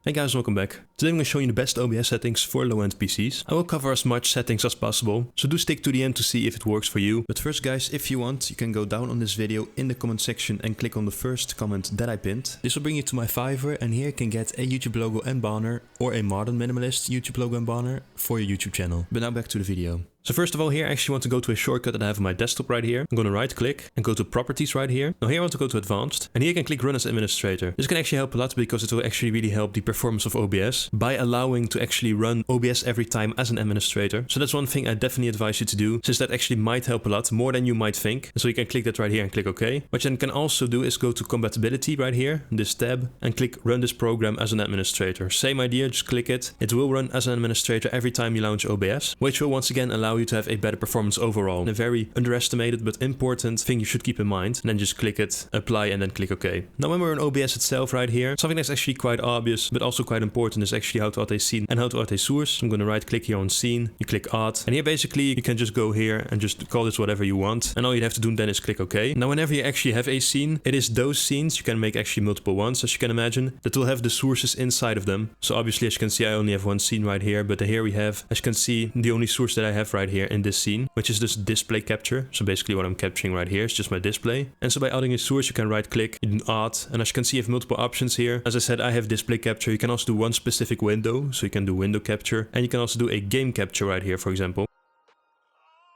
Hey guys, welcome back. Today I'm going to show you the best OBS settings for low-end PCs. I will cover as much settings as possible, so do stick to the end to see if it works for you. But first guys, if you want, you can go down on this video in the comment section and click on the first comment that I pinned. This will bring you to my Fiverr, and here you can get a YouTube logo and banner or a modern minimalist YouTube logo and banner for your YouTube channel. But now back to the video. So first of all, here I actually want to go to a shortcut that I have on my desktop right here. I'm going to right click and go to properties right here. Now here I want to go to advanced, and here you can click run as administrator. This can actually help a lot because it will actually really help the performance of OBS by allowing to actually run OBS every time as an administrator. So that's one thing I definitely advise you to do, since that actually might help a lot more than you might think. And so you can click that right here and click OK. What you then can also do is go to compatibility right here, this tab, and click run this program as an administrator. Same idea, just click it. It will run as an administrator every time you launch OBS, which will once again allow you to have a better performance overall. And a very underestimated but important thing you should keep in mind. And then just click it, apply, and then click OK. Now when we're in OBS itself right here, something that's actually quite obvious but also quite important is actually how to add a scene and how to add a source. I'm going to right click here on scene, you click add, and here basically you can just go here and just call this whatever you want, and all you have to do then is click OK. Now whenever you actually have a scene, it is those scenes, you can make actually multiple ones as you can imagine, that will have the sources inside of them. So obviously as you can see I only have one scene right here, but here we have, as you can see, the only source that I have right here in this scene, which is this display capture. So basically what I'm capturing right here is just my display. And so by adding a source you can right click, you do add, and as you can see you have multiple options here. As I said, I have display capture. You can also do one specific window, so you can do window capture, and you can also do a game capture right here, for example.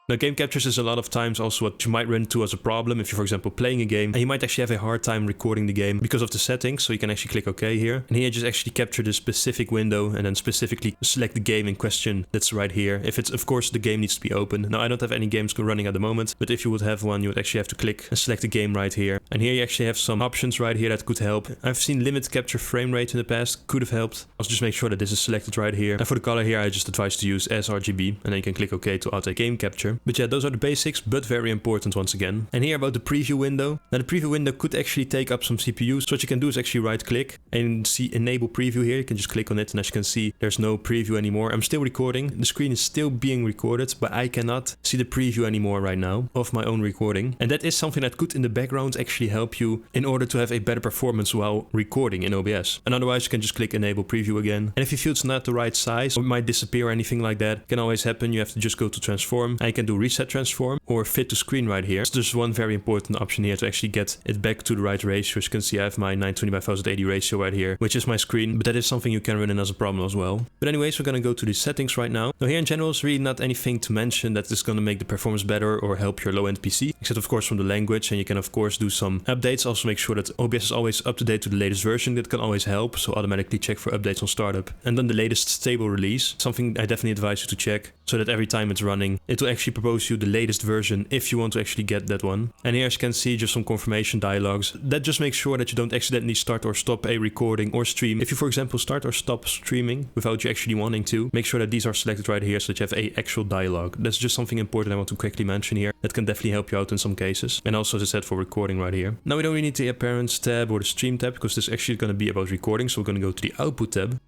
Now game captures is a lot of times also what you might run into as a problem if you're for example playing a game and you might actually have a hard time recording the game because of the settings, so you can actually click OK here. And here you just actually capture the specific window and then specifically select the game in question that's right here. If it's, of course, the game needs to be open. Now I don't have any games running at the moment, but if you would have one you would actually have to click and select the game right here. And here you actually have some options right here that could help. I've seen limit capture frame rate in the past, could have helped. Also just make sure that this is selected right here. And for the color here I just advise to use sRGB, and then you can click OK to add a game capture. But yeah, those are the basics, but very important once again. And here about the preview window. Now the preview window could actually take up some CPU. So what you can do is actually right click and see enable preview here. You can just click on it, and as you can see there's no preview anymore. I'm still recording. The screen is still being recorded, but I cannot see the preview anymore right now of my own recording. And that is something that could in the background actually help you in order to have a better performance while recording in OBS. And otherwise you can just click enable preview again. And if you feel it's not the right size or it might disappear or anything like that, can always happen. You have to just go to transform, and you can do reset transform or fit to screen right here. So there's one very important option here to actually get it back to the right ratio. As you can see I have my 920 by 1080 ratio right here, which is my screen, but that is something you can run in as a problem as well. But anyways, we're going to go to the settings right now. Now here in general is really not anything to mention that is going to make the performance better or help your low-end PC, except of course from the language, and you can of course do some updates. Also make sure that OBS is always up to date to the latest version. That can always help, so automatically check for updates on startup. And then the latest stable release, something I definitely advise you to check, so that every time it's running it will actually propose you the latest version if you want to actually get that one. And here as you can see just some confirmation dialogues. That just makes sure that you don't accidentally start or stop a recording or stream. If you for example start or stop streaming without you actually wanting to, make sure that these are selected right here so that you have a actual dialogue. That's just something important I want to quickly mention here. That can definitely help you out in some cases. And also as I said for recording right here. Now we don't really need the appearance tab or the stream tab because this is actually going to be about recording, so we're going to go to the output tab.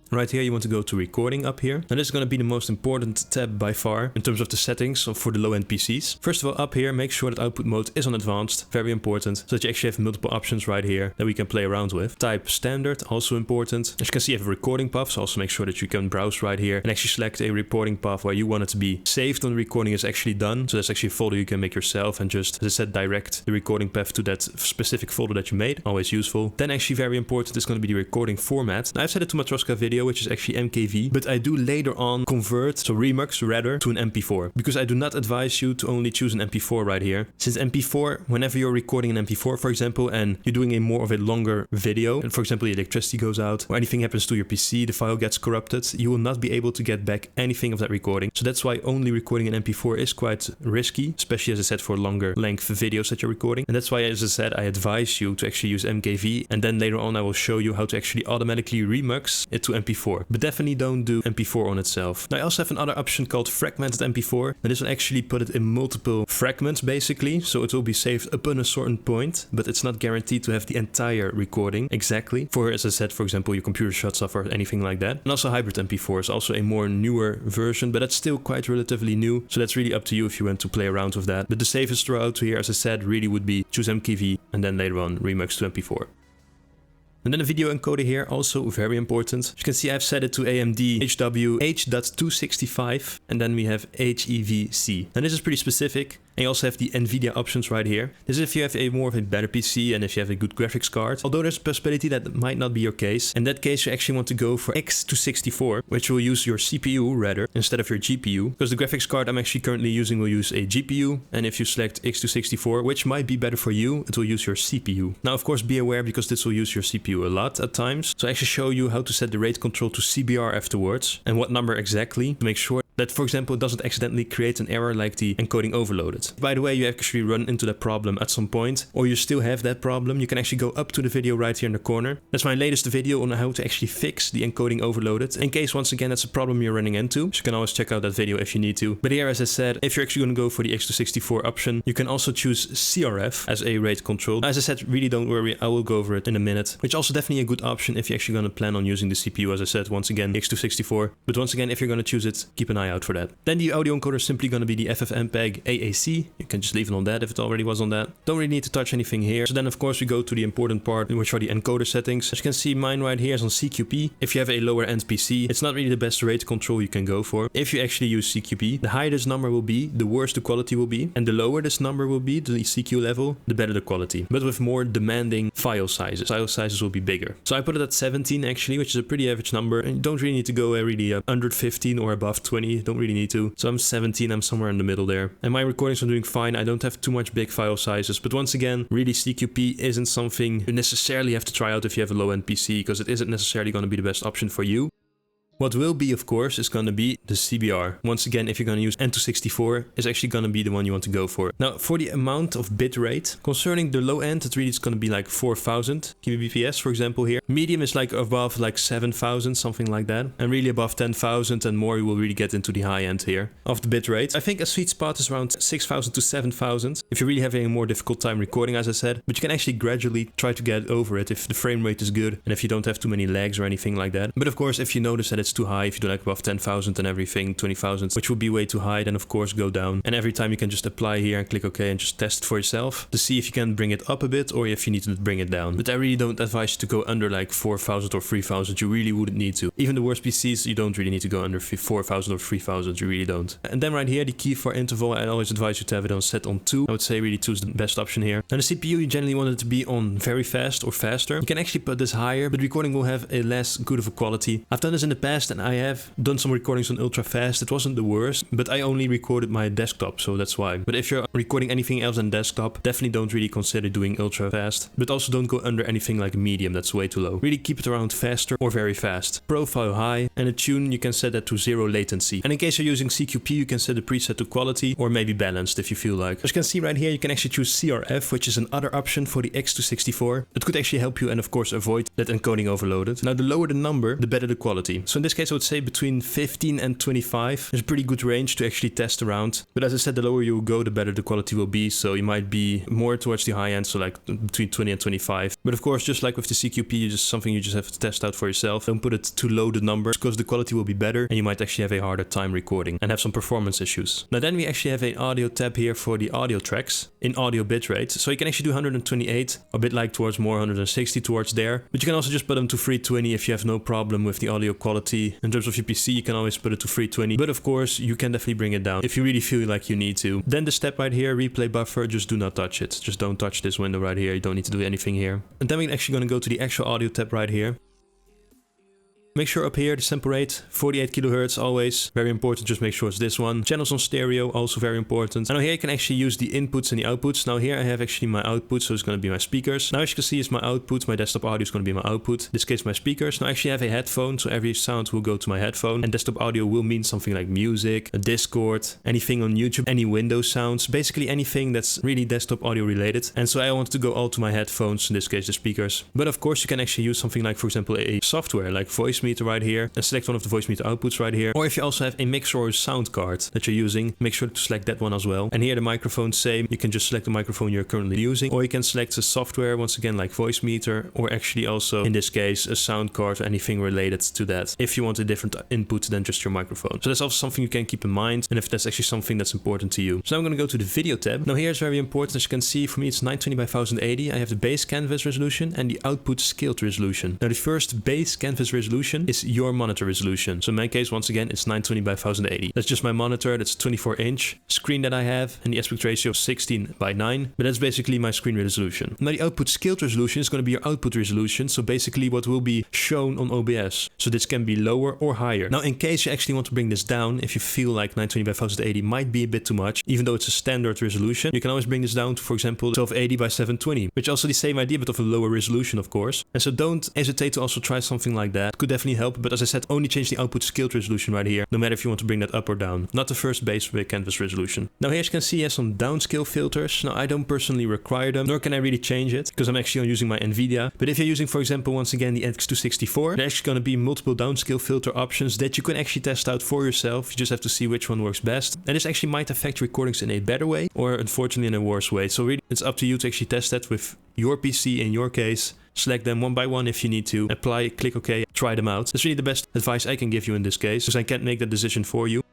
Right here you want to go to recording up here. And this is going to be the most important tab by far in terms of the settings for the low-end PCs. First of all, up here make sure that output mode is on advanced, very important, so that you actually have multiple options right here that we can play around with. Type standard, also important. As you can see you have a recording path, so also make sure that you can browse right here and actually select a recording path where you want it to be saved when the recording is actually done. So that's actually a folder you can make yourself and just, as I said, direct the recording path to that specific folder that you made, always useful. Then actually very important is going to be the recording format. Now I've set it to my Troska video, which is actually MKV, but I do later on convert, so Remux rather, to an MP4, because I do not advise you to only choose an MP4 right here, since MP4, whenever you're recording an MP4 for example and you're doing a more of a longer video, and for example the electricity goes out or anything happens to your PC, the file gets corrupted, you will not be able to get back anything of that recording. So that's why only recording an MP4 is quite risky, especially as I said for longer length videos that you're recording. And that's why, as I said, I advise you to actually use MKV, and then later on I will show you how to actually automatically remux it to MP4. But definitely don't do MP4 on itself. Now I also have another option called fragmented MP4, and this will actually put it in multiple fragments basically, so it will be saved upon a certain point, but it's not guaranteed to have the entire recording exactly for, as I said, for example your computer shuts off or anything like that. And also hybrid MP4 is also a more newer version, but that's still quite relatively new, so that's really up to you if you want to play around with that. But the safest route here, as I said, really would be choose MKV and then later on remix to MP4. And then the video encoder here, also very important. As you can see, I've set it to AMD HW H.265, and then we have HEVC. And this is pretty specific. And you also have the NVIDIA options right here. This is if you have a more of a better PC and if you have a good graphics card. Although there's a possibility that might not be your case. In that case, you actually want to go for X264, which will use your CPU rather instead of your GPU. Because the graphics card I'm actually currently using will use a GPU. And if you select X264, which might be better for you, it will use your CPU. Now, of course, be aware because this will use your CPU a lot at times. So I actually show you how to set the rate control to CBR afterwards and what number exactly to make sure that, for example, it doesn't accidentally create an error like the encoding overloaded. By the way, you actually run into that problem at some point, or you still have that problem, you can actually go up to the video right here in the corner. That's my latest video on how to actually fix the encoding overloaded, in case, once again, that's a problem you're running into. So you can always check out that video if you need to. But here, as I said, if you're actually going to go for the X264 option, you can also choose CRF as a rate control. As I said, really don't worry, I will go over it in a minute, which is also definitely a good option if you're actually going to plan on using the CPU, as I said, once again, X264. But once again, if you're going to choose it, keep an eye out for that. Then the audio encoder is simply going to be the FFmpeg AAC. You can just leave it on that if it already was on that. Don't really need to touch anything here. So then of course we go to the important part, which are the encoder settings. As you can see, mine right here is on CQP. If you have a lower end PC, it's not really the best rate control you can go for. If you actually use CQP, the higher this number will be, the worse the quality will be. And the lower this number will be, the CQ level, the better the quality. But with more demanding file sizes. File sizes will be bigger. So I put it at 17 actually, which is a pretty average number. And you don't really need to go really under 15 or above 20. Don't really need to. So I'm 17, I'm somewhere in the middle there. And my recordings are doing fine. I don't have too much big file sizes. But once again, really CQP isn't something you necessarily have to try out if you have a low-end PC, because it isn't necessarily going to be the best option for you. What will be, of course, is going to be the CBR. Once again, if you're going to use N264, is actually going to be the one you want to go for. Now, for the amount of bitrate, concerning the low end, it really is going to be like 4000 kbps, for example, here. Medium is like above like 7000, something like that. And really above 10,000 and more, you will really get into the high end here of the bitrate. I think a sweet spot is around 6000 to 7000. If you're really having a more difficult time recording, as I said, but you can actually gradually try to get over it if the frame rate is good and if you don't have too many lags or anything like that. But of course, if you notice that it's too high, if you do like above 10,000 and everything, 20,000, which would be way too high, then of course go down. And every time you can just apply here and click OK and just test for yourself to see if you can bring it up a bit or if you need to bring it down. But I really don't advise you to go under like 4,000 or 3,000. You really wouldn't need to. Even the worst PCs, you don't really need to go under 4,000 or 3,000. You really don't. And then right here, the key for interval, I always advise you to have it on set on 2. I would say really 2 is the best option here. And the CPU, you generally want it to be on very fast or faster. You can actually put this higher, but recording will have a less good of a quality. I've done this in the past and I have done some recordings on ultra fast. It wasn't the worst, but I only recorded my desktop, so that's why. But if you're recording anything else than desktop, definitely don't really consider doing ultra fast. But also don't go under anything like medium, that's way too low. Really keep it around faster or very fast. Profile high, and the tune you can set that to 0 latency. And in case you're using CQP, you can set the preset to quality or maybe balanced if you feel like. As you can see right here, you can actually choose CRF, which is another option for the X264. It could actually help you and of course avoid that encoding overloaded. Now the lower the number, the better the quality. So in this case I would say between 15 and 25 is a pretty good range to actually test around. But as I said, the lower you go, the better the quality will be. So you might be more towards the high end, so like between 20 and 25. But of course, just like with the CQP, something you just have to test out for yourself. Don't put it too low the numbers because the quality will be better and you might actually have a harder time recording and have some performance issues. Now then we actually have an audio tab here for the audio tracks in audio bitrate. So you can actually do 128, a bit like towards more 160 towards there. But you can also just put them to 320 if you have no problem with the audio quality. In terms of your PC, you can always put it to 320. But of course, you can definitely bring it down if you really feel like you need to. Then the step right here, replay buffer, just do not touch it. Just don't touch this window right here. You don't need to do anything here. And then we're actually going to go to the actual audio tab right here. Make sure up here the sample rate 48 kHz always very important. Just make sure it's this one. Channels on stereo also very important. And now here you can actually use the inputs and the outputs. Now here I have actually my output, so it's going to be my speakers. Now as you can see, it's my output. My desktop audio is going to be my output. In this case my speakers. Now I actually have a headphone, so every sound will go to my headphone. And desktop audio will mean something like music, a Discord, anything on YouTube, any Windows sounds, basically anything that's really desktop audio related. And so I want to go all to my headphones, in this case the speakers. But of course you can actually use something like, for example, a software like Voice meter right here and select one of the voice meter outputs right here. Or if you also have a mixer or a sound card that you're using, make sure to select that one as well. And here the microphone, same, you can just select the microphone you're currently using, or you can select a software once again like voice meter, or actually also in this case a sound card or anything related to that if you want a different input than just your microphone. So that's also something you can keep in mind, and if that's actually something that's important to you. So now I'm going to go to the video tab. Now here it's very important. As you can see, for me it's 920 by 1080. I have the base canvas resolution and the output scaled resolution. Now the first base canvas resolution is your monitor resolution. So in my case, once again, it's 920 by 1080. That's just my monitor. That's 24-inch screen that I have, and the aspect ratio of 16 by 9. But that's basically my screen resolution. Now the output scaled resolution is going to be your output resolution. So basically what will be shown on OBS. So this can be lower or higher. Now in case you actually want to bring this down, if you feel like 920 by 1080 might be a bit too much, even though it's a standard resolution, you can always bring this down to, for example, 1280 by 720, which is also the same idea but of a lower resolution, of course. And so don't hesitate to also try something like that. It could definitely help, but as I said, only change the output scaled resolution right here, no matter if you want to bring that up or down, not the first base canvas resolution. Now here as you can see, I have some downscale filters. Now I don't personally require them, nor can I really change it, because I'm actually using my NVIDIA. But if you're using, for example, once again the X264, there's actually going to be multiple downscale filter options that you can actually test out for yourself. You just have to see which one works best. And this actually might affect recordings in a better way, or unfortunately in a worse way. So really it's up to you to actually test that with your PC in your case. Select them one by one if you need to, apply, click OK, try them out. That's really the best advice I can give you in this case, because I can't make that decision for you.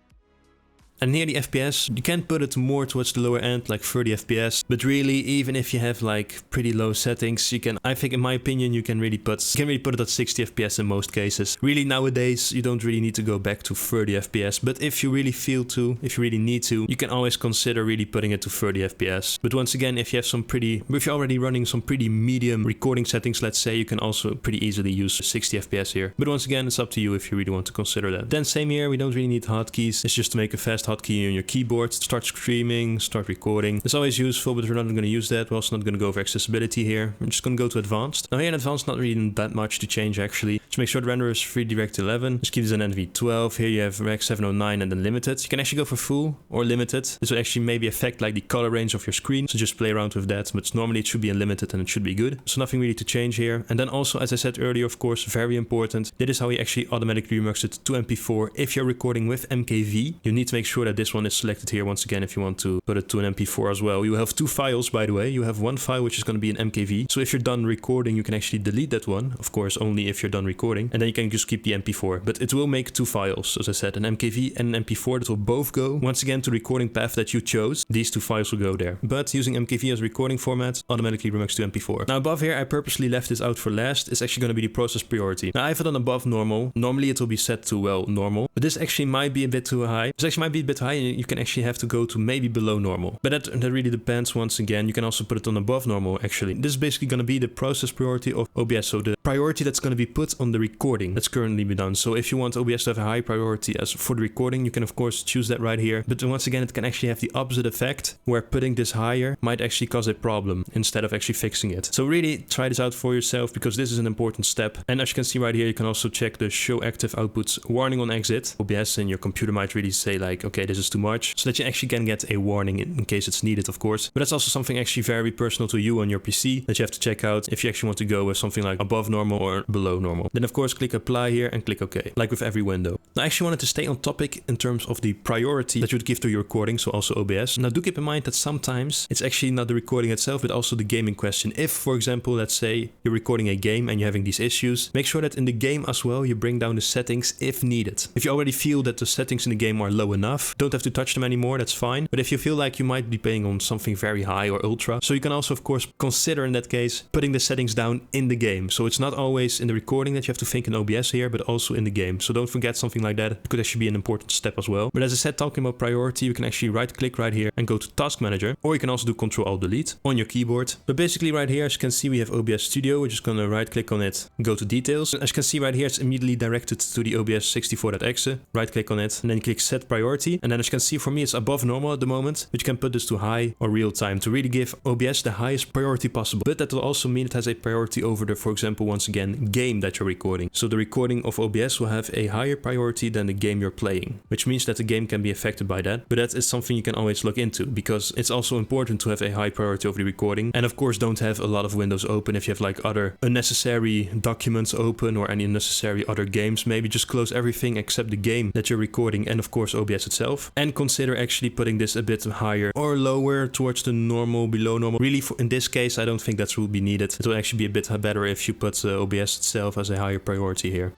And near the FPS, you can put it more towards the lower end, like 30 FPS. But really, even if you have like pretty low settings, you can, I think in my opinion, you can really put it at 60 FPS in most cases. Really nowadays, you don't really need to go back to 30 FPS. But if you really feel to, if you really need to, you can always consider really putting it to 30 FPS. But once again, if you have if you're already running some pretty medium recording settings, let's say, you can also pretty easily use 60 FPS here. But once again, it's up to you if you really want to consider that. Then same here, we don't really need hotkeys. It's just to make a fast hotkey on your keyboard, start streaming, start recording. It's always useful, but we're not going to use that. We're also not going to go over accessibility here. We're just going to go to advanced. Now here in advanced, not really that much to change actually. Just make sure the renderer is FreeDirect11. Just keep this an NV12. Here you have Rec 709 and then limited. You can actually go for full or limited. This will actually maybe affect like the color range of your screen. So just play around with that. But normally it should be unlimited and it should be good. So nothing really to change here. And then also, as I said earlier, of course, very important. This is how you actually automatically remux it to MP4. If you're recording with MKV, you need to make sure that this one is selected here once again if you want to put it to an MP4 as well. You have two files, by the way. You have one file which is going to be an MKV. So if you're done recording, you can actually delete that one. Of course, only if you're done recording. And then you can just keep the MP4. But it will make two files, as I said, an MKV and an MP4 that will both go once again to the recording path that you chose. These two files will go there. But using MKV as recording format, automatically remux to MP4. Now above here, I purposely left this out for last. It's actually going to be the process priority. Now I have it on above normal. Normally it will be set to, well, normal. But this actually might be a bit too high. This actually might be a bit high and you can actually have to go to maybe below normal. But that really depends once again. You can also put it on above normal actually. This is basically going to be the process priority of OBS. So the priority that's going to be put on the recording that's currently been done. So if you want OBS to have a high priority as for the recording, you can of course choose that right here. But once again, it can actually have the opposite effect where putting this higher might actually cause a problem instead of actually fixing it. So really try this out for yourself because this is an important step. And as you can see right here, you can also check the show active outputs warning on exit. OBS and your computer might really say like, okay, this is too much, so that you actually can get a warning in case it's needed, of course. But that's also something actually very personal to you on your PC that you have to check out if you actually want to go with something like above normal or below normal. Then of course click apply here and click OK, like with every window. Now I actually wanted to stay on topic in terms of the priority that you would give to your recording, so also OBS. Now do keep in mind that sometimes it's actually not the recording itself, but also the game in question. If, for example, let's say you're recording a game and you're having these issues, make sure that in the game as well you bring down the settings if needed. If you already feel that the settings in the game are low enough, don't have to touch them anymore, that's fine. But if you feel like you might be playing on something very high or ultra, so you can also of course consider in that case putting the settings down in the game. So it's not always in the recording that you have to think in OBS here, but also in the game. So don't forget something like that. It could actually be an important step as well. But as I said, talking about priority, you can actually right click right here and go to Task Manager, or you can also do Ctrl-Alt-Delete on your keyboard. But basically right here, as you can see, we have OBS Studio. We're just going to right click on it, go to Details. And as you can see right here, it's immediately directed to the OBS 64.exe. Right click on it and then click Set Priority. priority. And then as you can see, for me it's above normal at the moment, but you can put this to high or real time to really give OBS the highest priority possible. But that will also mean it has a priority over the, for example, once again, game that you're recording. So the recording of OBS will have a higher priority than the game you're playing, which means that the game can be affected by that. But that is something you can always look into, because it's also important to have a high priority over the recording. And of course, don't have a lot of windows open. If you have like other unnecessary documents open or any unnecessary other games, maybe just close everything except the game that you're recording and of course OBS itself. And consider actually putting this a bit higher or lower towards the normal, below normal. Really, in this case, I don't think that will be needed. It will actually be a bit better if you put OBS itself as a higher priority here.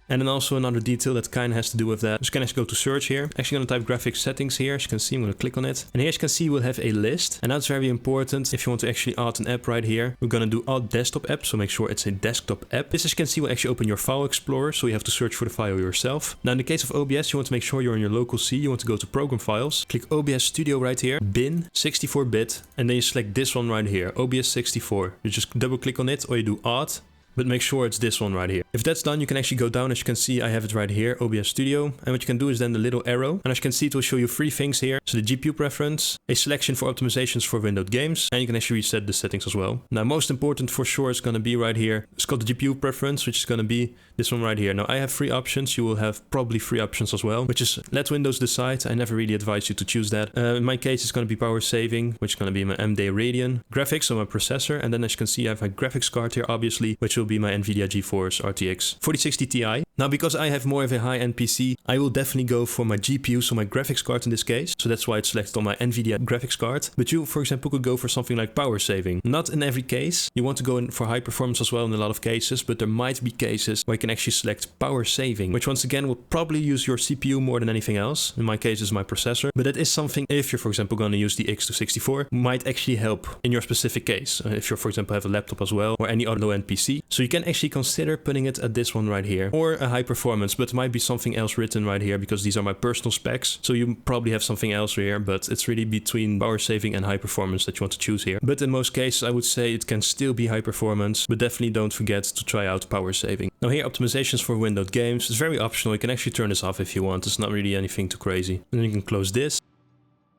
And then also another detail that kind of has to do with that. So you can actually go to search here. Actually going to type graphics settings here. As you can see, I'm going to click on it. And here as you can see, we'll have a list. And that's very important if you want to actually add an app right here. We're going to do add desktop app. So make sure it's a desktop app. This, as you can see, will actually open your file explorer. So you have to search for the file yourself. Now in the case of OBS, you want to make sure you're in your local C. You want to go to program files. Click OBS Studio right here. Bin 64-bit. And then you select this one right here. OBS 64. You just double click on it or you do add. But make sure it's this one right here. If that's done, you can actually go down. As you can see, I have it right here, OBS Studio. And what you can do is then the little arrow. And as you can see, it will show you 3 things here. So the GPU preference, a selection for optimizations for windowed games, and you can actually reset the settings as well. Now, most important for sure is going to be right here. It's called the GPU preference, which is going to be this one right here. Now, I have 3 options. You will have probably 3 options as well, which is let Windows decide. I never really advise you to choose that. In my case, it's going to be power saving, which is going to be my AMD Radeon. Graphics, so my processor. And then as you can see, I have my graphics card here, obviously, which will be my NVIDIA GeForce RTX 4060 Ti. Now, because I have more of a high-end PC, I will definitely go for my GPU, so my graphics card in this case. So that's why it's selected on my NVIDIA graphics card. But you, for example, could go for something like power saving. Not in every case. You want to go in for high performance as well in a lot of cases, but there might be cases where you can actually select power saving, which once again will probably use your CPU more than anything else. In my case, it's my processor. But that is something, if you're, for example, going to use the X264, might actually help in your specific case. If you, for example, have a laptop as well, or any other low-end PC. So you can actually consider putting it at this one right here, or a high performance, but it might be something else written right here because these are my personal specs. So you probably have something else here, but it's really between power saving and high performance that you want to choose here. But in most cases, I would say it can still be high performance, but definitely don't forget to try out power saving. Now here, optimizations for windowed games. It's very optional. You can actually turn this off if you want. It's not really anything too crazy. And then you can close this.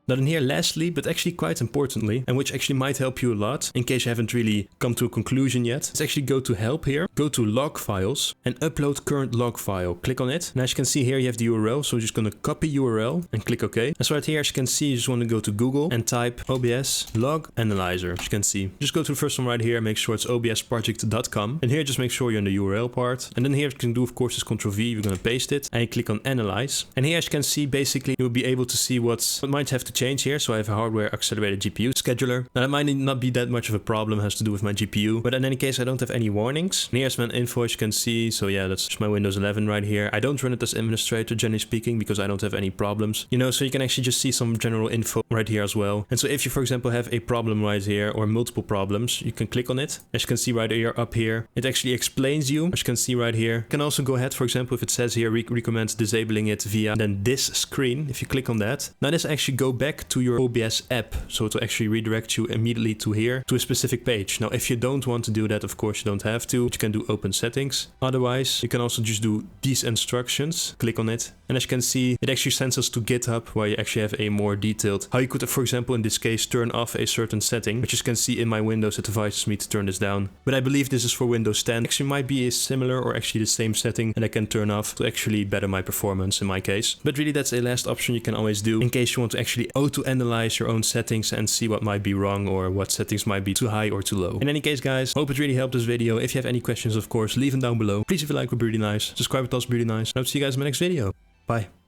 Now then here, lastly, but actually quite importantly, and which actually might help you a lot, in case you haven't really come to a conclusion yet, is actually go to help here, go to log files, and upload current log file. Click on it. And as you can see here, you have the URL, so we're just going to copy URL and click OK. And so right here, as you can see, you just want to go to Google and type OBS Log Analyzer. As you can see, just go to the first one right here, make sure it's obsproject.com. And here, just make sure you're in the URL part. And then here, you can do, of course, is Ctrl-V. We're going to paste it, and you click on Analyze. And here, as you can see, basically, you'll be able to see what might have to change here. So I have a hardware accelerated GPU scheduler. Now that might not be that much of a problem, it has to do with my GPU, but in any case I don't have any warnings. And here's my info, as you can see. So yeah, that's my Windows 11 right here. I don't run it as administrator, generally speaking, because I don't have any problems, you know, so you can actually just see some general info right here as well. And so if you, for example, have a problem right here or multiple problems, you can click on it. As you can see right here, up here, it actually explains you, as you can see right here. You can also go ahead, for example, if it says here, recommend disabling it via then this screen. If you click on that, now this actually go back to your OBS app, so to actually redirect you immediately to here, to a specific page. Now if you don't want to do that, of course you don't have to, but you can do open settings. Otherwise you can also just do these instructions, click on it, and as you can see, it actually sends us to GitHub, where you actually have a more detailed how you could, for example, in this case, turn off a certain setting, which you can see in my Windows, it advises me to turn this down, but I believe this is for Windows 10. Actually might be a similar or actually the same setting that I can turn off to actually better my performance in my case. But really that's a last option you can always do in case you want to actually auto-analyze your own settings and see what might be wrong or what settings might be too high or too low. In any case, guys, hope it really helped this video. If you have any questions, of course, leave them down below. Please, if you like, would be really nice. Subscribe, would also be really nice. And I'll see you guys in my next video. Bye.